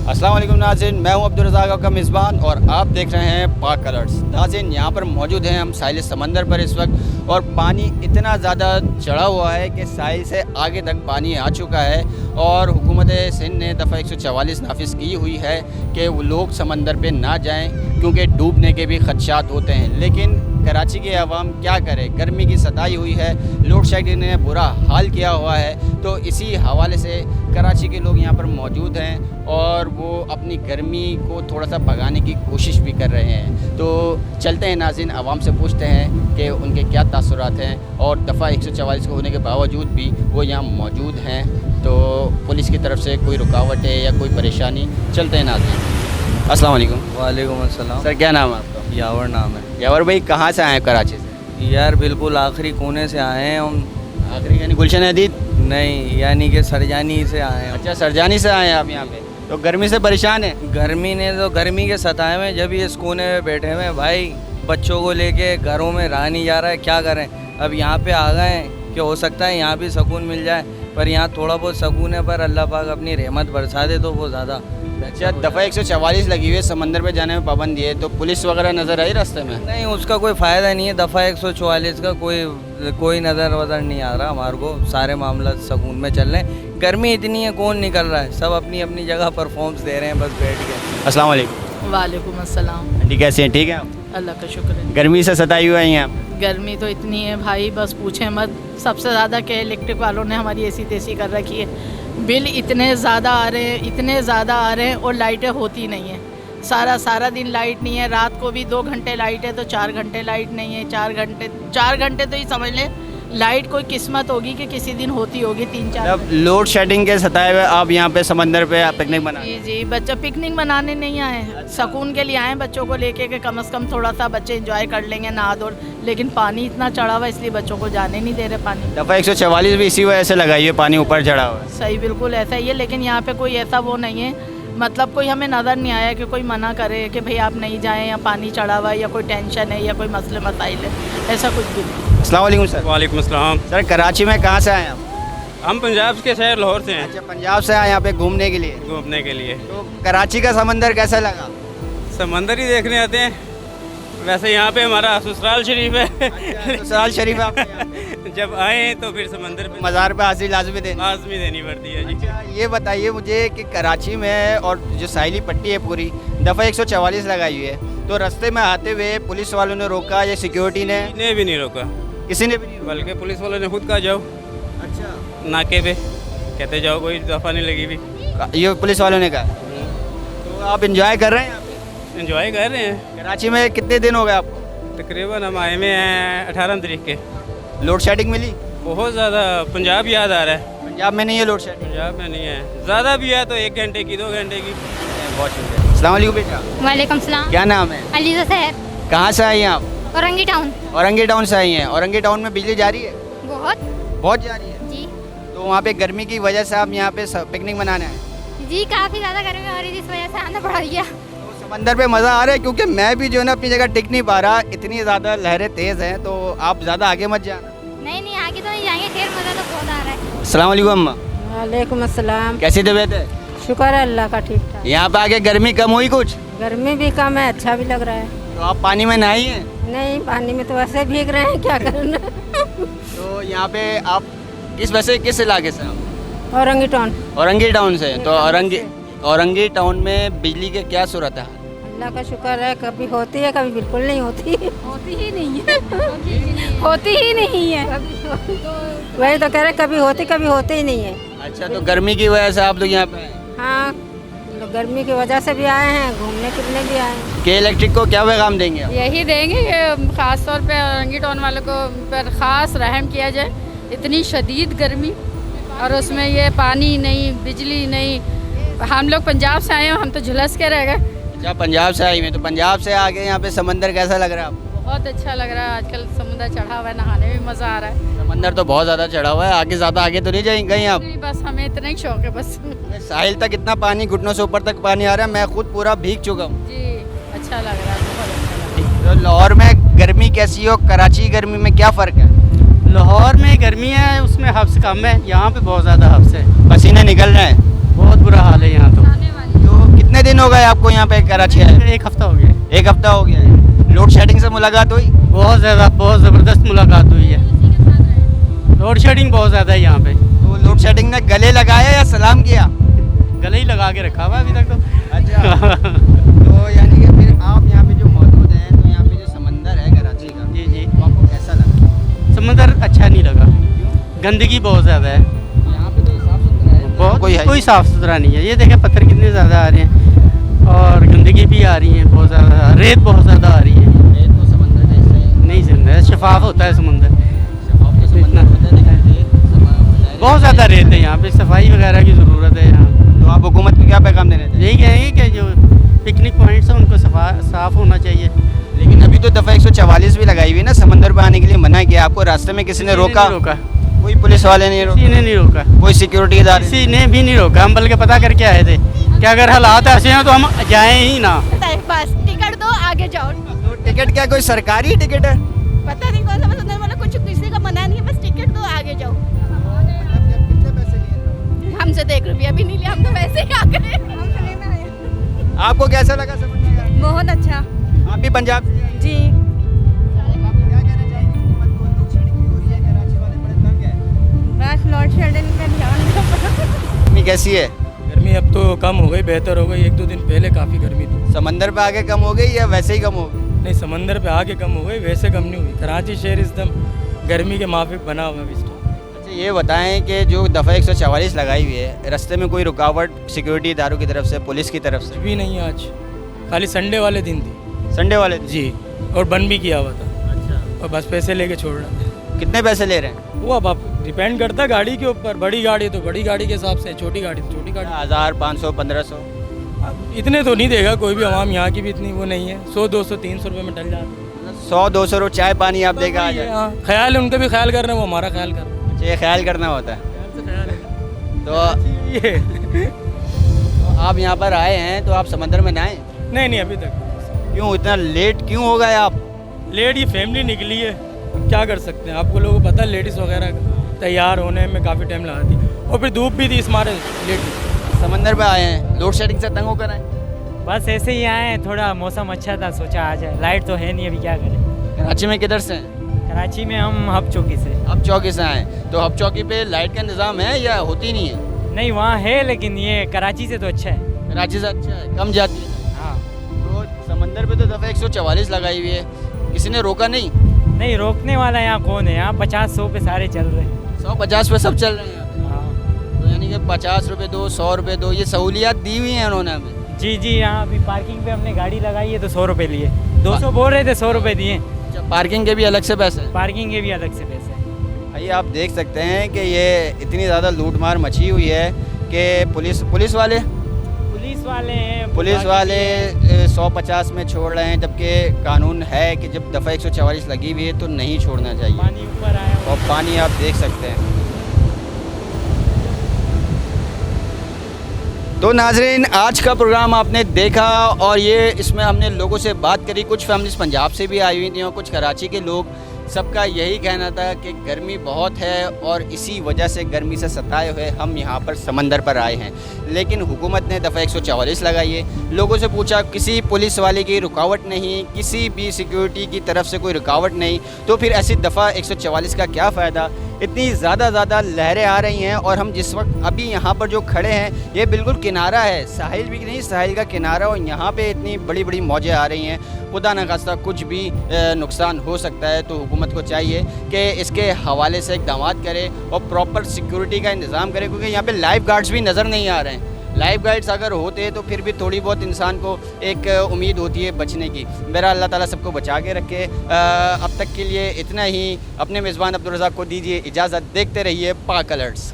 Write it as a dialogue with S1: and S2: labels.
S1: अस्सलाम वालेकुम नाज़रीन, मैं हूं अब्दुल रज़ाक का मेज़बान और आप देख रहे हैं पाक कलर्स। नाज़रीन, यहाँ पर मौजूद हैं हम साहिल समंदर पर इस वक्त, और पानी इतना ज़्यादा चढ़ा हुआ है कि साहिल से आगे तक पानी आ चुका है। और हुकूमत सिंध ने दफ़ा 144 नाफिज की हुई है कि वो लोग समंदर पे ना जाएं क्योंकि डूबने के भी खदशात होते हैं। लेकिन कराची के अवाम क्या करे, गर्मी की सताई हुई है, लोड शेडिंग ने बुरा हाल किया हुआ है। तो इसी हवाले से कराची के लोग यहाँ पर मौजूद हैं और वो अपनी गर्मी को थोड़ा सा भगाने की कोशिश भी कर रहे हैं। तो चलते हैं नाज़रीन, आवाम से पूछते हैं कि उनके क्या तासुरात हैं, और दफ़ा 144 को होने के बावजूद भी वो यहाँ मौजूद हैं। तो पुलिस की तरफ से कोई रुकावट है या कोई परेशानी? चलते हैं नाज़रीन। अस्सलाम वालेकुम।
S2: वालेकुम अस्सलाम।
S1: सर, क्या नाम है आपका?
S2: यावर नाम है।
S1: यावर भाई, कहाँ से आए हैं कराची से?
S2: यार बिल्कुल आखिरी कोने से आए हैं हम।
S1: आखिरी यानी गुलशन हदीद?
S2: नहीं, यानी कि सरजानी से आए हैं।
S1: अच्छा, सरजानी से आए हैं आप यहाँ पे। तो गर्मी से परेशान है?
S2: गर्मी ने तो गर्मी के सताए में जब ये इस कोने में बैठे हुए हैं भाई, बच्चों को लेके घरों में रहा नहीं जा रहा है, क्या करें। अब यहाँ पे आ गए हैं कि हो सकता है यहाँ भी सुकून मिल जाए, पर यहाँ थोड़ा बहुत सुकून है, पर अल्लाह पाक अपनी रहमत बरसा दे तो वो ज़्यादा।
S1: अच्छा, दफ़ा 144 लगी हुई है, समंदर पे जाने में पाबंदी है, तो पुलिस वगैरह नज़र आई रास्ते में?
S2: नहीं, उसका कोई फ़ायदा नहीं है। दफ़ा 144 का कोई नज़र वज़र नहीं आ रहा हमारे को। सारे मामला सुकून में चल रहे हैं। गर्मी इतनी है, कौन निकल रहा है, सब अपनी अपनी जगह परफॉर्म्स दे रहे हैं बस बैठ के।
S1: अस्सलाम वालेकुम।
S3: वालेकुम अस्सलाम।
S1: आंटी कैसे हैं? ठीक है आप?
S3: अल्लाह का शुक्र है।
S1: गर्मी से सताई हुआ है यहाँ?
S3: गर्मी तो इतनी है भाई, बस पूछें मत। सबसे ज़्यादा के इलेक्ट्रिक वालों ने हमारी एसी तेसी कर रखी है। बिल इतने ज़्यादा आ रहे हैं, इतने ज़्यादा आ रहे हैं, और लाइटें होती नहीं हैं। सारा दिन लाइट नहीं है। रात को भी 2 घंटे लाइट है तो 4 घंटे लाइट नहीं है। 4 घंटे तो ही समझ लें लाइट कोई किस्मत होगी कि किसी दिन होती होगी 3-4।
S1: अब लोड शेडिंग के सताए हुए आप यहाँ पे समंदर पे पिकनिक मना?
S3: जी, बच्चे पिकनिक मनाने नहीं आए, सुकून के लिए आए बच्चों को लेके कि कम से कम थोड़ा सा बच्चे एंजॉय कर लेंगे नहा धो। लेकिन पानी इतना चढ़ा हुआ इसलिए बच्चों को जाने नहीं दे रहे पानी।
S1: दफ़ा 144 भी इसी वजह से लगाई है, पानी ऊपर चढ़ा हुआ है।
S3: सही, बिल्कुल ऐसा ही है। लेकिन यहाँ पे कोई ऐसा वो नहीं है, मतलब कोई हमें नज़र नहीं आया कि कोई मना करे कि भाई आप नहीं जाएं, या पानी चढ़ा हुआ है, या कोई टेंशन है, या कोई मसले मसाइल है, ऐसा कुछ भी नहीं।
S1: अस्सलाम वालेकुम सर।
S4: वालेकुम अस्सलाम।
S1: सर, कराची में कहाँ से आए आप?
S4: हम पंजाब के शहर लाहौर से हैं।
S1: अच्छा, पंजाब से आए यहाँ पे घूमने के लिए?
S4: घूमने के लिए।
S1: तो कराची का समंदर कैसा लगा?
S4: समंदर ही देखने आते हैं। वैसे यहाँ पे हमारा ससुराल शरीफ है।
S1: ससुराल शरीफ है आपके यहाँ पे?
S4: जब आए तो फिर समंदर पे
S1: मज़ार पे हाजिरी लाजमी देनी?
S4: लाजमी देनी पड़ती है जी।
S1: अच्छा, ये बताइए मुझे कि कराची में और जो साहिली पट्टी है पूरी, दफ़ा 144 लगाई हुई है, तो रास्ते में आते हुए पुलिस वालों ने रोका या सिक्योरिटी ने?
S4: ने भी नहीं रोका,
S1: किसी ने भी नहीं रोका?
S4: बल्कि पुलिस वालों ने खुद कहा जाओ
S1: अच्छा,
S4: नाके पे, कहते जाओ, कोई दफ़ा नहीं लगी भी।
S1: ये पुलिस वालों ने कहा? तो आप इंजॉय कर रहे हैं यहाँ पे?
S4: इंजॉय कर रहे हैं।
S1: कराची में कितने दिन हो गए आपको?
S4: तकरीबन हम आए में हैं 18 तारीख के।
S1: लोड शेडिंग मिली?
S4: बहुत ज़्यादा। पंजाब याद आ रहा है।
S1: पंजाब में नहीं है लोड शेडिंग?
S4: पंजाब में नहीं है। ज़्यादा भी है तो 1 घंटे की, 2 घंटे की।
S1: बहुत शुक्रिया। अस्सलाम वालेकुम बेटा।
S5: वालेकुम सलाम।
S1: क्या नाम है?
S5: अलीजा सहर,
S1: कहाँ से आई हैं आप?
S5: औरंगी टाउन।
S1: औरंगी टाउन से आई हैं। औरंगी टाउन में बिजली जा रही है? बहुत जा रही है?
S5: जी
S1: तो वहाँ पे गर्मी की वजह से आप यहाँ पे पिकनिक मनाने आए?
S5: जी, काफ़ी ज़्यादा गर्मी हो रही थी, इस वजह से आना पड़ गया।
S1: तो समंदर पे मज़ा आ रहा है? क्योंकि मैं भी जो है ना अपनी जगह टिक नहीं पा रहा, इतनी ज़्यादा लहरें तेज़ हैं, तो आप ज़्यादा आगे मत जाना।
S5: नहीं, आगे तो नहीं जाएंगे, खैर मज़ा तो बहुत आ रहा है।
S1: अस्सलाम वालेकुम अम्मा।
S6: वालेकुम अस्सलाम।
S1: कैसी तबीयत है?
S6: शुक्र है अल्लाह का, ठीक ठाक।
S1: यहाँ पे आके गर्मी कम हुई कुछ?
S6: गर्मी भी कम है, अच्छा भी लग रहा है।
S1: तो आप पानी में नहाई हैं?
S6: नहीं, पानी में तो वैसे भीग रहे हैं, क्या करना।
S1: तो यहाँ पे आप किस इलाके से आप?
S6: औरंगी टाउन।
S1: औरंगी टाउन से? तो औरंगी टाउन में बिजली के क्या सूरत है?
S6: अल्लाह का शुक्र है, कभी होती है कभी बिल्कुल नहीं होती।
S5: होती ही नहीं है। होती ही नहीं है।
S6: वही तो कह रहे, कभी होती ही नहीं है।
S1: अच्छा, तो गर्मी की वजह से आप लोग यहाँ पे आए?
S6: हाँ, लोग गर्मी की वजह से भी आए हैं, घूमने फिरने भी आए हैं।
S1: के इलेक्ट्रिक को क्या पैगाम देंगे आप?
S7: यही देंगे कि ख़ास तौर पे औरंगी टाउन वालों को पर ख़ास रहम किया जाए। इतनी शदीद गर्मी, और उसमें ये पानी नहीं, बिजली नहीं। हम लोग पंजाब से आए हैं, हम तो झुलस के रह गए।
S1: अच्छा, पंजाब से आई हुई, तो पंजाब से आके यहाँ पे समंदर कैसा लग रहा है आपको?
S7: बहुत अच्छा लग रहा है। आजकल समुद्र चढ़ा हुआ है, नहाने में मज़ा आ रहा है।
S1: समंदर तो बहुत ज़्यादा चढ़ा हुआ है, आगे ज़्यादा आगे तो नहीं जाएंगे आप?
S7: नहीं, बस हमें इतना ही शौक है बस।
S1: साहिल तक इतना पानी, घुटनों से ऊपर तक पानी आ रहा है, मैं खुद पूरा भीग चुका हूँ।
S7: जी, अच्छा लग रहा है, बहुत अच्छा लग रहा है।
S1: तो लाहौर में गर्मी कैसी हो, कराची गर्मी में क्या फ़र्क है?
S8: लाहौर में गर्मी है, उसमें हफ्स कम है, यहाँ पे बहुत ज़्यादा हफ्स है,
S1: पसीने निकल रहे हैं,
S8: बहुत बुरा हाल है यहाँ तो।
S1: तो हो गए आपको यहाँ पे कराची आए?
S8: एक हफ्ता हो गया।
S1: 1 हफ्ता हो गया है। लोड शेडिंग से मुलाकात हुई?
S8: बहुत ज़्यादा, बहुत ज़बरदस्त मुलाकात हुई है। लोड शेडिंग बहुत ज़्यादा है यहाँ पे।
S1: तो लोड शेडिंग ने गले लगाया या सलाम किया?
S8: गले ही लगा के रखा हुआ अभी तक तो।
S1: अच्छा। तो यानी कि फिर आप यहाँ पे जो मौजूद हैं, तो यहाँ पे जो समंदर है कराची का,
S8: जी जी,
S1: तो आपको कैसा लगा?
S8: समंदर अच्छा नहीं लगा, गंदगी बहुत ज़्यादा है।
S1: यहाँ पे तो साफ सुथरा है,
S8: बहुत
S1: कोई
S8: कोई साफ़ सुथरा नहीं है। ये देखें पत्थर कितने ज़्यादा आ रहे हैं और गंदगी भी आ रही है बहुत ज़्यादा, रेत बहुत ज़्यादा आ रही है।
S1: तो समंदर जैसा ही
S8: नहीं समझ, शफाफ होता है समंदर।
S1: शफाफ तो समंदर होता है, लेकिन रेत
S8: बहुत ज़्यादा रेत है यहाँ पे, सफाई वगैरह की ज़रूरत है यहाँ।
S1: तो आप हुकूमत को क्या पैगाम देने थे?
S8: यही कहेंगे कि जो पिकनिक पॉइंट्स हैं उनको साफ़ होना चाहिए।
S1: लेकिन अभी तो दफ़ा 144 भी लगाई हुई है ना, समंदर पे आने के लिए मना किया। आपको रास्ते में किसी ने रोका? कोई पुलिस वाले नहीं
S8: किसी ने नहीं रोका,
S1: कोई सिक्योरिटी इदारे?
S8: किसी ने भी नहीं रोका। हम बल्कि पता करके आए थे कि अगर हालात ऐसे हैं तो हम जाएं ही ना।
S5: बस टिकट दो, आगे जाओ।
S1: तो टिकट क्या कोई सरकारी टिकट है?
S5: पता नहीं कौन सा, बस उन्होंने बोला कुछ किसी का मना नहीं है, बस टिकट दो, आगे जाओ।
S1: कितने पैसे लिए?
S5: हमसे तो 1 रुपया भी नहीं लिया, हम तो वैसे ही आ गए।
S1: आपको कैसा लगा समंदर?
S5: बहुत अच्छा
S1: आप भी पंजाब से आई हैं?
S5: जी।
S1: आप क्या कहना चाहेंगे हुकूमत को? लोड शेडिंग भी हो रही है, कराची वाले बड़े तंग हैं।
S5: बस लोड शेडिंग का ध्यान दो।
S1: गर्मी कैसी है?
S9: गर्मी अब तो कम हो गई, बेहतर हो गई। 1-2 दिन पहले काफ़ी गर्मी थी।
S1: समंदर पे आगे कम हो गई या वैसे ही कम हो गई?
S9: नहीं, समंदर पे आके कम हो गई, वैसे कम नहीं हुई। कराची शहर एकदम गर्मी के माफिक बना हुआ है इस टाइम।
S1: अच्छा, ये बताएं कि जो दफ़ा 144 लगाई हुई है, रास्ते में कोई रुकावट सिक्योरिटी इदारों की तरफ से, पुलिस की तरफ से?
S9: भी नहीं आज, खाली संडे वाले दिन थी।
S1: संडे वाले दिन?
S9: जी, और बंद भी किया हुआ था।
S1: अच्छा।
S9: और बस पैसे लेके छोड़ रहे हैं।
S1: कितने पैसे ले रहे हैं?
S9: वो अब आप डिपेंड करता है गाड़ी के ऊपर। बड़ी गाड़ी तो बड़ी गाड़ी के हिसाब से, छोटी गाड़ी तो छोटी गाड़ी।
S1: 1000, 500, 1500?
S9: अब इतने तो नहीं देगा कोई भी, आवाम यहाँ की भी इतनी वो नहीं है। 100, 200, 300 रुपये में टल जाता है।
S1: 100-200 रुपये चाय पानी आप देगा आ जाए?
S9: हाँ, ख्याल है, उनका भी ख्याल कर रहे हैं, वो हमारा ख्याल कर रहे हैं।
S1: अच्छा, ये ख्याल करना होता है। तो
S9: ये
S1: तो आप यहाँ पर आए हैं तो आप समंदर में नहाए?
S9: नहीं, अभी तक
S1: क्यों इतना लेट क्यों हो गए आप?
S9: लेट ये फैमिली निकली है, अब क्या कर सकते हैं। आपको लोगों को पता है लेडीज़ वगैरह तैयार होने में काफ़ी टाइम लगाती है, और फिर धूप भी थी इस मारे लेट।
S1: समंदर पे आए हैं, लोड शेडिंग से तंग होकर आए?
S10: बस ऐसे ही आए हैं, थोड़ा मौसम अच्छा था, सोचा आ जाए। लाइट तो है नहीं, अभी क्या करें।
S1: कराची में किधर से हैं?
S10: कराची में हम हब चौकी से।
S1: हब चौकी से आए, तो हब चौकी पे लाइट का इंतज़ाम है या होती नहीं है?
S10: नहीं, वहाँ है, लेकिन ये कराची से तो अच्छा है।
S1: कराची से अच्छा है, कम जाती है।
S10: हाँ।
S1: तो समंदर पे तो दफ़ा 144 लगाई हुई है, किसी ने रोका नहीं?
S10: नहीं, रोकने वाला यहाँ कौन है। यहाँ 50-100 पे सारे चल रहे हैं।
S1: 150 पे सब चल रहे हैं यहाँ पे?
S10: हाँ।
S1: तो यानी कि 50 रुपये दो, 100 रुपये दो, ये सहूलियात दी हुई हैं उन्होंने हमें?
S10: जी, यहाँ अभी पार्किंग पे हमने गाड़ी लगाई है तो 100 रुपये लिए। 200 बोल रहे थे, 100 रुपये दिए।
S1: अच्छा, पार्किंग के भी अलग से पैसे?
S10: पार्किंग के भी अलग से पैसे।
S1: भाई आप देख सकते हैं कि ये इतनी ज़्यादा लूट मार मची हुई है कि पुलिस वाले
S10: हैं,
S1: पुलिस वाले 150 में छोड़ रहे हैं, जबकि कानून है कि जब दफ़ा 144 लगी हुई है तो नहीं छोड़ना चाहिए।
S10: पानी ऊपर आया
S1: और पानी आप देख सकते हैं। तो नाजरीन, आज का प्रोग्राम आपने देखा और ये इसमें हमने लोगों से बात करी। कुछ फैमिलीज पंजाब से भी आई हुई थी और कुछ कराची के लोग। सबका यही कहना था कि गर्मी बहुत है और इसी वजह से गर्मी से सताए हुए हम यहाँ पर समंदर पर आए हैं। लेकिन हुकूमत ने दफ़ा 144 लगाई है। लोगों से पूछा, किसी पुलिस वाले की रुकावट नहीं, किसी भी सिक्योरिटी की तरफ से कोई रुकावट नहीं, तो फिर ऐसी दफ़ा 144 का क्या फ़ायदा। इतनी ज़्यादा लहरें आ रही हैं और हम जिस वक्त अभी यहाँ पर जो खड़े हैं ये बिल्कुल किनारा है, साहिल भी नहीं, साहिल का किनारा, और यहाँ पे इतनी बड़ी बड़ी मौजें आ रही हैं। खुदा न खास्ता कुछ भी नुकसान हो सकता है। तो हुकूमत को चाहिए कि इसके हवाले से इक़दाम करे और प्रॉपर सिक्योरिटी का इंतज़ाम करे, क्योंकि यहाँ पे लाइफ गार्ड्स भी नज़र नहीं आ रहे हैं। लाइफ गार्ड्स अगर होते तो फिर भी थोड़ी बहुत इंसान को एक उम्मीद होती है बचने की। मेरा अल्लाह ताला सबको बचा के रखे। अब तक के लिए इतना ही। अपने मेज़बान अब्दुल रज़ाक को दीजिए इजाज़त। देखते रहिए पाक अलर्ट्स।